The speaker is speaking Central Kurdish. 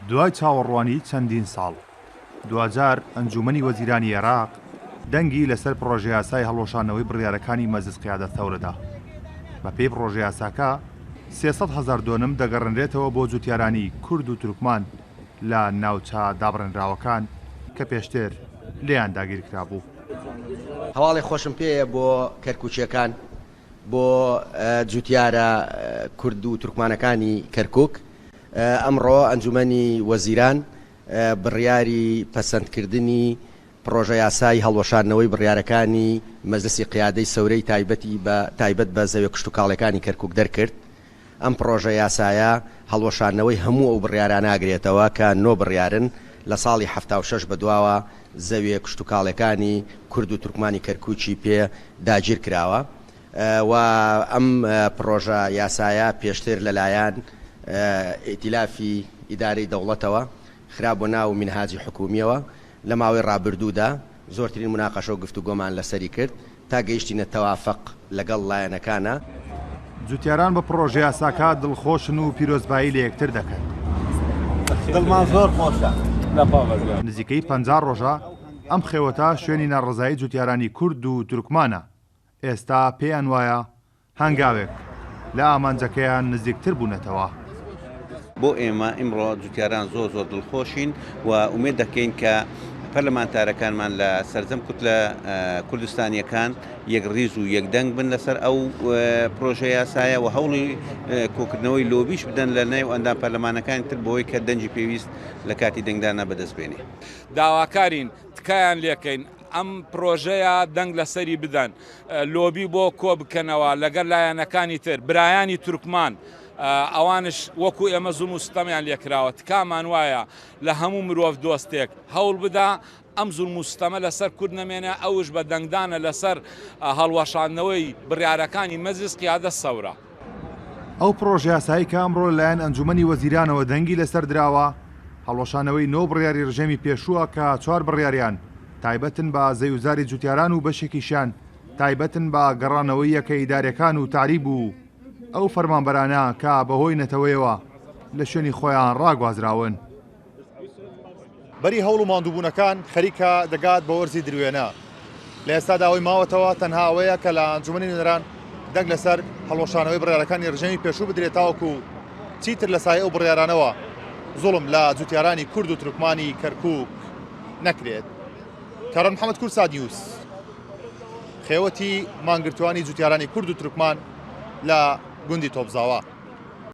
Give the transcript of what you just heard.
دوای چاوەڕوانی چەندین ساڵ دوجار ئەنجومەنی وەزیرانی عێراق دەنگی لەسەر پرۆژە یاسای هەڵوەشانەوەی بڕیارەکانی مەجلیس قیادەت تەورەدا. بە پێی پرۆژە یاساکە 300,000 دۆنم دەگەڕێنرێتەوە بۆ جوتیارانی کورد و تورکمان لە ناوچە دابڕێنراوەکان کە پێشتر لێیان داگیرکرا بوو. هەواڵی خۆشم پێیە بۆ کەرکووچیەکان، بۆ جوتیارە کورد و تورکمانەکانی کەرکووک. ئەمڕۆ ئەنجومەنی وەزیران بڕیاری پەسەندکردنی پرۆژە یاسای هەڵوەشاندنەوەی بڕیارەکانی مەجلیسی قیادەی سەورەی تایبەت بە زەویە کشتوکاڵەکانی کەرکووک دەرکرد. ئەم پرۆژە یاسایە هەڵوەشاندنەوەی هەموو ئەو بڕیاران ئاگرێتەوە کە 9 بڕیارن لە ساڵی 76 بەدواوە زەویە کشتوکاڵەکانی کورد و تورکمانی کەرکووکی پێ داگیر کراوە و ئەم پرۆژە یاسایە پێشتر لەلایەن ئیتیلافی ئیدارەی دەوڵەتەوە خرابوو ناو منهاجی حکومیەوە لە ماوەی ڕابردوودا زۆرترین مناقەشە و گفتوگۆمان لەسەری کرد تا گەیشتینە تەوافق لەگەڵ لایەنەکانە. جوتیاران بە پرۆژە یاساکە دڵخۆشن و پیرۆزبایی لە یەکتر دەکەن. دڵمان زۆر خۆشە. نزیکەی 50 ڕۆژە ئەم خێوەتە شوێنی ناڕزایی جوتیارانی کورد و تورکمانە. ئێستا پێیان وایە هەنگاوێک لە ئامانجەکەیان نزیکتر بوونەتەوە. بۆ ئێمە ئیمڕۆ جوتیاران زۆر دڵخۆشین و ئومێد دەکەین کە پەرلەمانتارەکانمان لە سەرجەم لە کوردستانیەکان یەکڕیز و یەکدەنگ بن لەسەر ئەو پرۆژە یاسایە و هەوڵی کۆکردنەوەی لۆبیش بدەن لە نێو ئەندام پەرلەمانەکانی تر بۆی کە دەنجی پێویست لە کاتی دەنگدانە بەدەستبێنێ. داواکارین تکایان لێکەین ئەم پرۆژەیە دەنگ لەسەری بدەن، لۆبی بۆ کۆ بکەنەوە لەگەڵ لایەنەکانی تر، برایانی تورکمان ئەوانش وەکو ئێمە زوڵم و ستەمیان لێکراوە. تکامان وایە لە هەموو مرۆڤ دۆستێک هەوڵ بدا ئەم زوڵم و ستەمە لەسەر کورد نەمێنێ، ئەوش بە دەنگدانە لەسەر هەڵوەشاندنەوەی بڕیارەکانی مەجلیس قیادەت سەورە. ئەو پرۆژە یاسایی کە ئەمڕۆ لەلایەن ئەنجومەنی وەزیرانەوە دەنگی لەسەر دراوە هەڵوەشانەوەی 9 بڕیاری ڕژێمی پێشووە کە 4 بڕیاریان تایبەتن بە زەویوزاری جوتیاران و بەشێکیشان تایبەتن بە گەڕانەوەی یەکە ئیدارەکان و تاریب و ئەو فەرمانبەرانە کە بەهۆی نەتەوەیەوە لە شوێنی خۆیان ڕاگوازراون. بەری هەوڵ و ماندووبوونەکان خەریکە دەگات بە وەرزی دروێنە. لە ئێستا داوای ماوەتەوە تەنها ئەوەیە کە لە ئەنجومەنی نوێنەران دەنگ لەسەر هەڵوەشانەوەی بڕیارەکانی ڕژێمی پێشوو بدرێت تاوەکو چیتر لە سایە ئەو بڕیارانەوە زوڵم لە جوتیارانی کورد و تورکمانی کەرکووک نەکرێت. کارۆن محەممەد کورسا نیوس، خێوەتی مانگرتوانی جوتیارانی کورد و تورکمان لە گوندی تۆپزاوە.